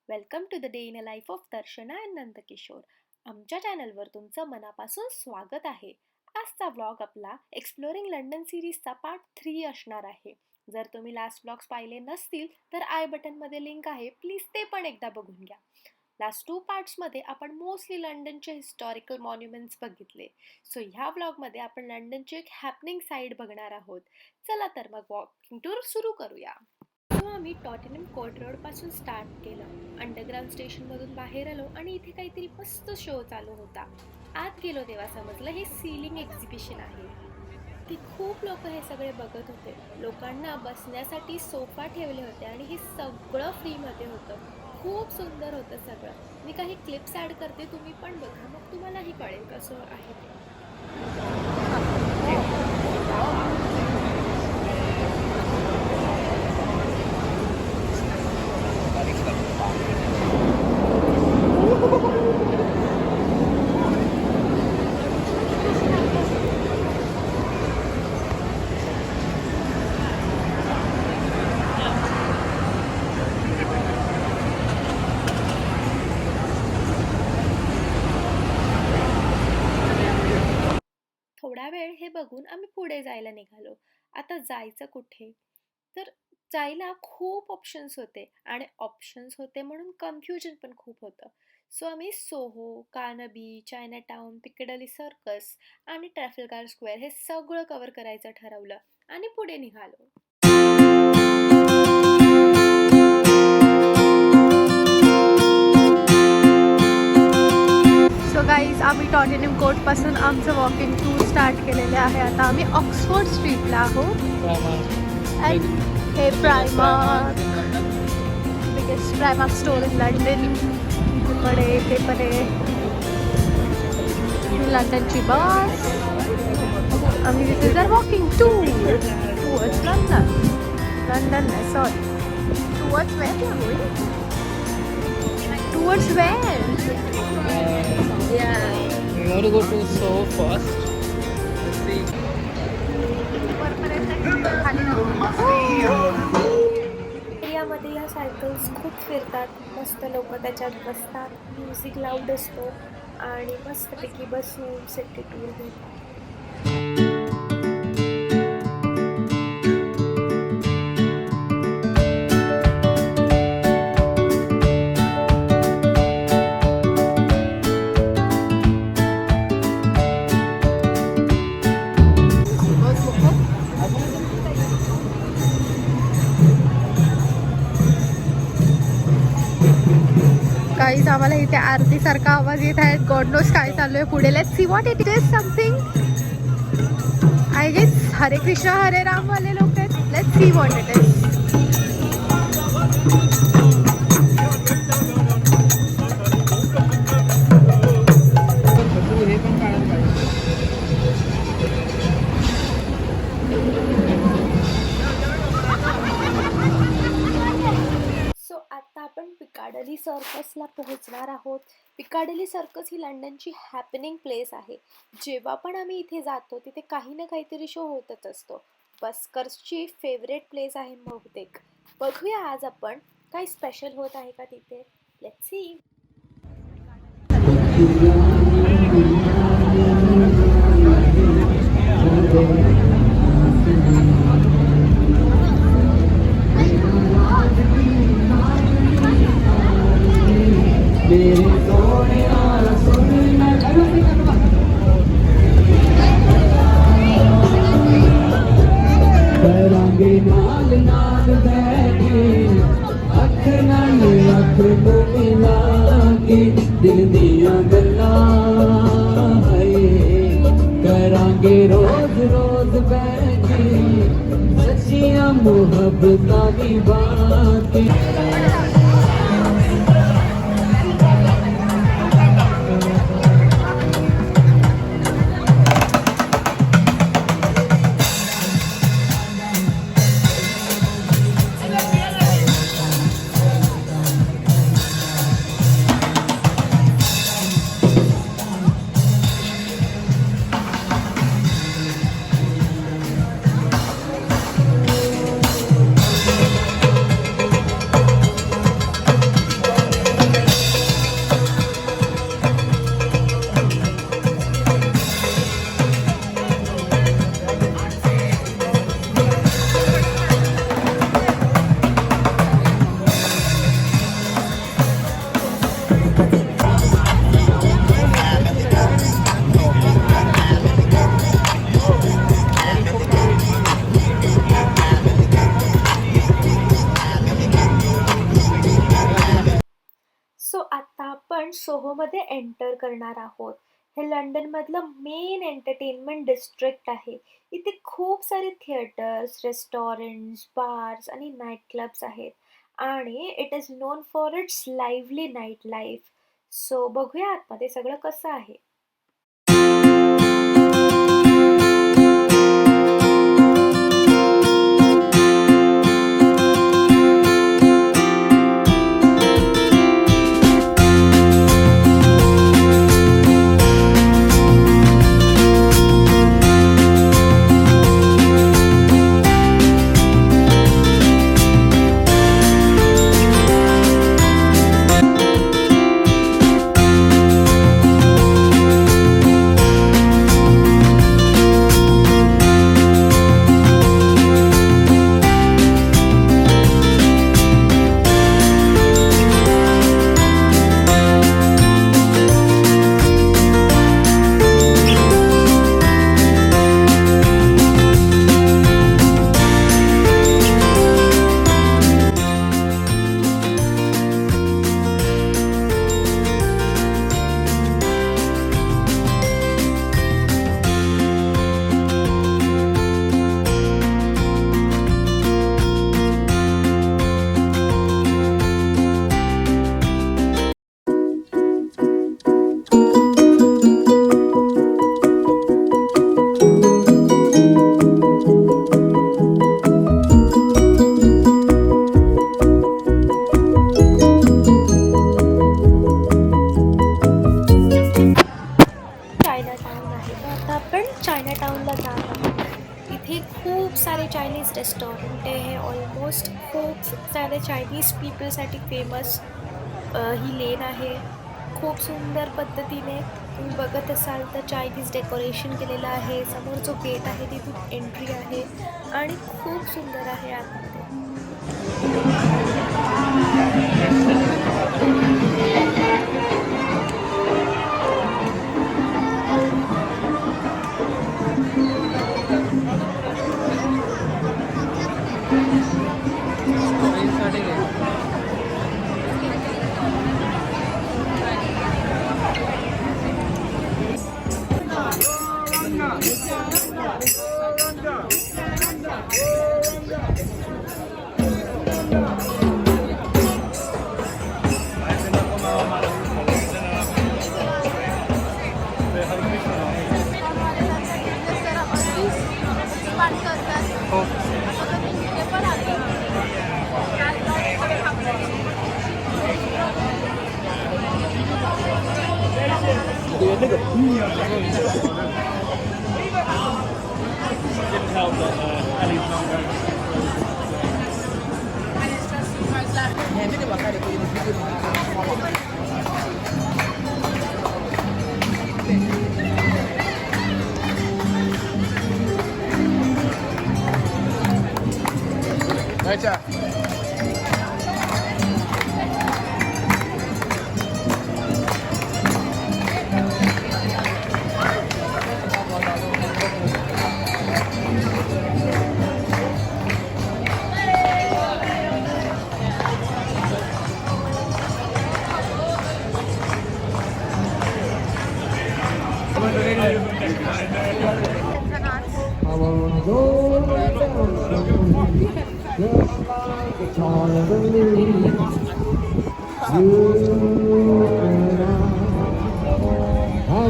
Welcome to the day in a life of Darshana and Nandkishor. आमच्या चॅनलवर तुमचं मनापासून स्वागत आहे. आजचा व्लॉग आपला एक्सप्लोरिंग लंडन सिरीजचा पार्ट 3 असणार आहे. जर तुम्ही लास्ट व्लॉग्स पाहिले नसतील तर आय बटनमध्ये लिंक आहे, प्लीज ते पण एकदा बघून घ्या. लास्ट 2 पार्ट्समध्ये आपण मोस्टली लंडनचे हिस्टॉरिकल मॉन्युमेंट्स बघितले. सो ह्या व्लॉगमध्ये आपण लंडनची एक हॅपनिंग साईड बघणार आहोत. चला तर मग वॉकिंग टूर सुरू करूया. आम्ही टॉटेनहम कोर्ट रोड पासून स्टार्ट केलं. अंडरग्राउंड स्टेशन मधून बाहेर आलो आणि इथे काहीतरी मस्त शो चालू होता. आत गेलो तेव्हा समजलं हे सीलिंग एक्झिबिशन आहे. ती खूप लोक हे सगळे बघत होते. लोकांना बसण्यासाठी सोफा ठेवले होते आणि हे सगळं फ्री मध्ये होतं. खूप सुंदर होतं सगळं. मी काही क्लिप्स ऍड करते, तुम्ही पण बघा, मग तुम्हालाही कळेल कसं आहे ते. थोडा वेळ हे बघून आम्ही पुढे जायला निघालो. आता जायचं कुठे? तर जायला खूप ऑप्शन्स होते आणि ऑप्शन्स होते म्हणून कन्फ्युजन पण खूप होतं. सो आम्ही सोहो, कार्नबी, चायनाटाउन, पिकडली सर्कस आणि ट्रॅफल्गार स्क्वेअर हे सगळं कव्हर करायचं ठरवलं आणि पुढे निघालो. सो गाईज, आम्ही टॉटेनहम कोर्ट पासून आमचं वॉकिंग टूर स्टार्ट केलेले आहे. आता आम्ही ऑक्सफोर्ड स्ट्रीटला आहोत. हे Primark, biggest Primark store in London. ते पण आहे लंडनची बस. आम्ही this is our walking towards London sorry towards where we are going. Towards where? Yeah. We want to go to SOHO first. Let's see. एरियामध्ये ह्या cycles खूप फिरतात. मस्त लोक त्याच्यात बसतात, म्युझिक लाऊड असतो आणि मस्तपैकी बसून सिटी टूर घेतात. काहीच आम्हाला इथे आरती सारखा आवाज येत आहे. गॉड नोस काय चालू आहे पुढे. Let's see what it is. Something I guess Hare Krishna Hare Ram वाले लोक आहेत. Let's see what it is. आपण पिकाडली सर्कसला पोहोचणार आहोत. पिकाडली सर्कस ही लंडनची हॅपनिंग प्लेस आहे. जेव्हा पण आम्ही इथे जातो तिथे काही ना काहीतरी शो होतच असतो. बस्कर्सची फेवरेट प्लेस आहे बहुतेक. बघूया आज आपण काही स्पेशल होत आहे का तिथे. Let's see. दिल दिया गल्लां करांगे रोज रोज बैठे सच्चियां मुहब्बतां दी बातें. सोहोमध्ये एंटर करणार आहोत. हे लंडनमधलं मेन एंटरटेनमेंट डिस्ट्रिक्ट आहे. इथे खूप सारे थिएटर्स, रेस्टॉरंट्स, बार्स आणि नाईट क्लब्स आहेत आणि it is non for its lively night life. So बघूया आतमध्ये सगळं कसं आहे. चायनाटाउन आहे. तर आता आपण चायनाटाउनला जात आहोत. इथे खूप सारे चायनीज रेस्टॉरंट आहे. ऑलमोस्ट खूप सारे चायनीज पीपलसाठी फेमस ही लेन आहे. खूप सुंदर पद्धतीने तुम्ही बघत असाल तर चायनीज डेकोरेशन केलेलं आहे. समोर जो गेट आहे तिथून एंट्री आहे आणि खूप सुंदर आहे आतमध्ये.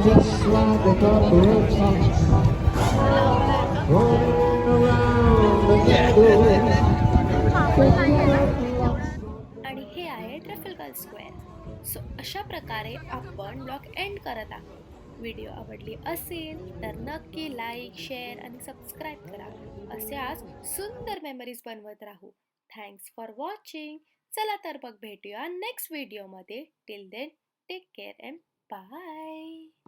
Just like a couple of songs rolling around the window. आणि हे आहे ट्रॅफल्गर स्क्वेअर. सो अशा प्रकारे आपण ब्लॉग एंड करत आहोत. व्हिडिओ आवडली असेल तर नक्की लाईक, शेअर आणि सबस्क्राईब करा. अशाच सुंदर मेमरीज बनवत राहू. Thanks for watching. चला तर मग भेटूया नेक्स्ट व्हिडिओमध्ये. Till then take care and bye.